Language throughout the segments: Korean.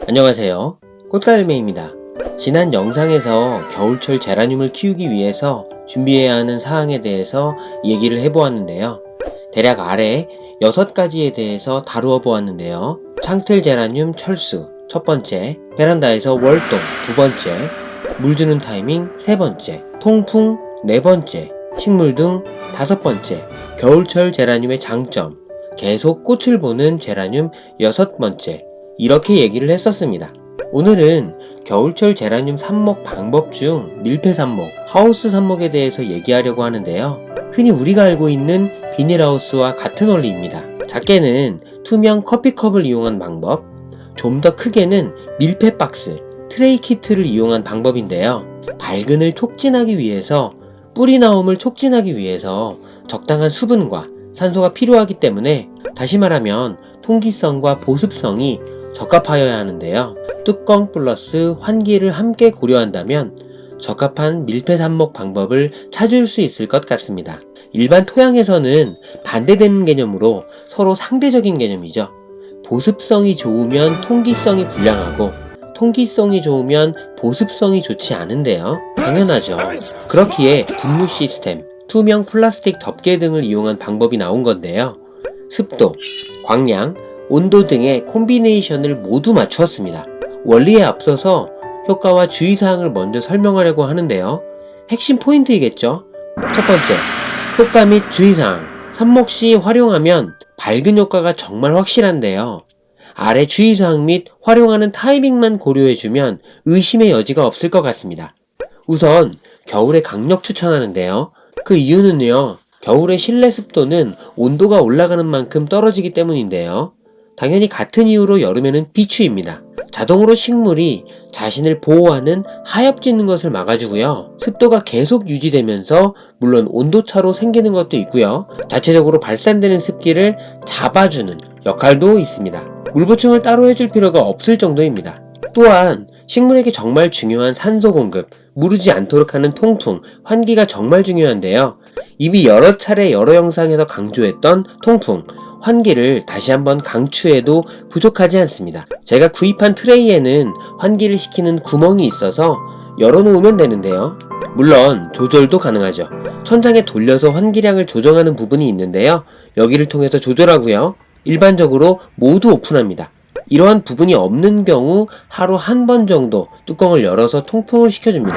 안녕하세요. 꽃갈매입니다. 지난 영상에서 겨울철 제라늄을 키우기 위해서 준비해야 하는 사항에 대해서 얘기를 해보았는데요. 대략 아래 6가지에 대해서 다루어 보았는데요. 창틀 제라늄 철수 첫 번째, 베란다에서 월동 두 번째, 물 주는 타이밍 세 번째, 통풍 네 번째, 식물 등 다섯 번째, 겨울철 제라늄의 장점, 계속 꽃을 보는 제라늄 여섯 번째, 이렇게 얘기를 했었습니다. 오늘은 겨울철 제라늄 삽목 방법 중 밀폐 삽목, 하우스 삽목에 대해서 얘기하려고 하는데요. 흔히 우리가 알고 있는 비닐하우스와 같은 원리입니다. 작게는 투명 커피컵을 이용한 방법, 좀 더 크게는 밀폐 박스, 트레이 키트를 이용한 방법인데요. 발근을 촉진하기 위해서, 뿌리 나옴을 촉진하기 위해서 적당한 수분과 산소가 필요하기 때문에, 다시 말하면 통기성과 보습성이 적합하여야 하는데요. 뚜껑 플러스 환기를 함께 고려한다면 적합한 밀폐 삽목 방법을 찾을 수 있을 것 같습니다. 일반 토양에서는 반대되는 개념으로 서로 상대적인 개념이죠. 보습성이 좋으면 통기성이 불량하고 통기성이 좋으면 보습성이 좋지 않은데요. 당연하죠. 그렇기에 분무 시스템, 투명 플라스틱 덮개 등을 이용한 방법이 나온 건데요. 습도, 광량, 온도 등의 콤비네이션을 모두 맞추었습니다. 원리에 앞서서 효과와 주의사항을 먼저 설명하려고 하는데요. 핵심 포인트이겠죠? 첫 번째, 효과 및 주의사항. 삽목 시 활용하면 밝은 효과가 정말 확실한데요. 아래 주의사항 및 활용하는 타이밍만 고려해주면 의심의 여지가 없을 것 같습니다. 우선 겨울에 강력 추천하는데요. 그 이유는요, 겨울의 실내 습도는 온도가 올라가는 만큼 떨어지기 때문인데요. 당연히 같은 이유로 여름에는 비추입니다. 자동으로 식물이 자신을 보호하는 하엽지는 것을 막아주고요. 습도가 계속 유지되면서 물론 온도차로 생기는 것도 있고요. 자체적으로 발산되는 습기를 잡아주는 역할도 있습니다. 물 보충을 따로 해줄 필요가 없을 정도입니다. 또한 식물에게 정말 중요한 산소 공급, 무르지 않도록 하는 통풍, 환기가 정말 중요한데요. 이미 여러 차례 여러 영상에서 강조했던 통풍, 환기를 다시 한번 강추해도 부족하지 않습니다. 제가 구입한 트레이에는 환기를 시키는 구멍이 있어서 열어놓으면 되는데요. 물론 조절도 가능하죠. 천장에 돌려서 환기량을 조정하는 부분이 있는데요. 여기를 통해서 조절하고요. 일반적으로 모두 오픈합니다. 이러한 부분이 없는 경우 하루 한 번 정도 뚜껑을 열어서 통풍을 시켜줍니다.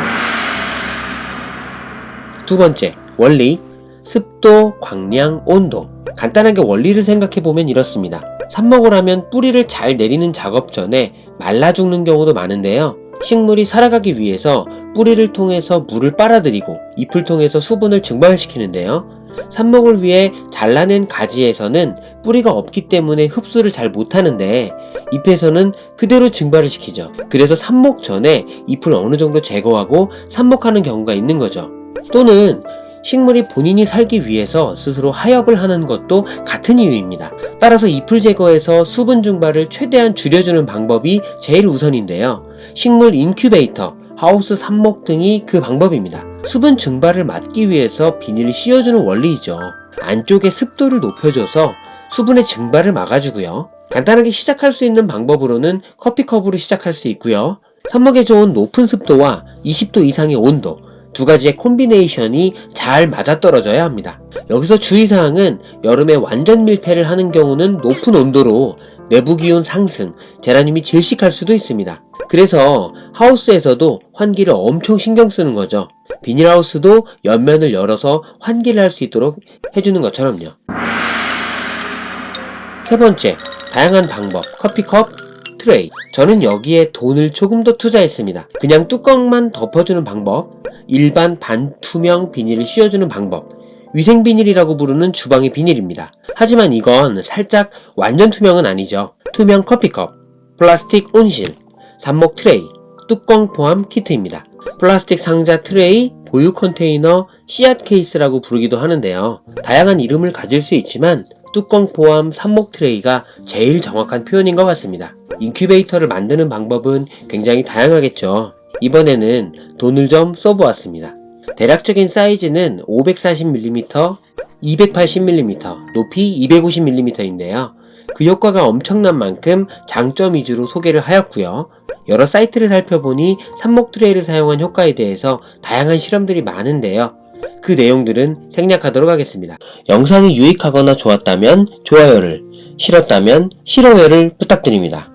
두 번째, 원리, 습도, 광량, 온도. 간단하게 원리를 생각해보면 이렇습니다. 삽목을 하면 뿌리를 잘 내리는 작업 전에 말라 죽는 경우도 많은데요. 식물이 살아가기 위해서 뿌리를 통해서 물을 빨아들이고 잎을 통해서 수분을 증발시키는데요. 삽목을 위해 잘라낸 가지에서는 뿌리가 없기 때문에 흡수를 잘 못하는데 잎에서는 그대로 증발을 시키죠. 그래서 삽목 전에 잎을 어느 정도 제거하고 삽목하는 경우가 있는 거죠. 또는 식물이 본인이 살기 위해서 스스로 하엽을 하는 것도 같은 이유입니다. 따라서 잎을 제거해서 수분 증발을 최대한 줄여주는 방법이 제일 우선인데요. 식물 인큐베이터, 하우스 삽목 등이 그 방법입니다. 수분 증발을 막기 위해서 비닐을 씌워주는 원리이죠. 안쪽에 습도를 높여줘서 수분의 증발을 막아주고요. 간단하게 시작할 수 있는 방법으로는 커피컵으로 시작할 수 있고요. 삽목에 좋은 높은 습도와 20도 이상의 온도, 두 가지의 콤비네이션이 잘 맞아떨어져야 합니다. 여기서 주의사항은 여름에 완전 밀폐를 하는 경우는 높은 온도로 내부 기온 상승, 제라늄이 질식할 수도 있습니다. 그래서 하우스에서도 환기를 엄청 신경 쓰는 거죠. 비닐하우스도 옆면을 열어서 환기를 할 수 있도록 해주는 것처럼요. 세 번째, 다양한 방법, 커피컵, 트레이. 저는 여기에 돈을 조금 더 투자했습니다. 그냥 뚜껑만 덮어주는 방법, 일반 반투명 비닐을 씌워주는 방법, 위생 비닐이라고 부르는 주방의 비닐입니다. 하지만 이건 살짝 완전 투명은 아니죠. 투명 커피컵, 플라스틱 온실, 삽목 트레이, 뚜껑 포함 키트입니다. 플라스틱 상자 트레이, 보유 컨테이너, 씨앗 케이스라고 부르기도 하는데요. 다양한 이름을 가질 수 있지만 뚜껑 포함 삽목 트레이가 제일 정확한 표현인 것 같습니다. 인큐베이터를 만드는 방법은 굉장히 다양하겠죠. 이번에는 돈을 좀 써보았습니다. 대략적인 사이즈는 540mm, 280mm, 높이 250mm인데요. 그 효과가 엄청난 만큼 장점 위주로 소개를 하였고요. 여러 사이트를 살펴보니 삽목 트레이를 사용한 효과에 대해서 다양한 실험들이 많은데요. 그 내용들은 생략하도록 하겠습니다. 영상이 유익하거나 좋았다면 좋아요를, 싫었다면 싫어요를 부탁드립니다.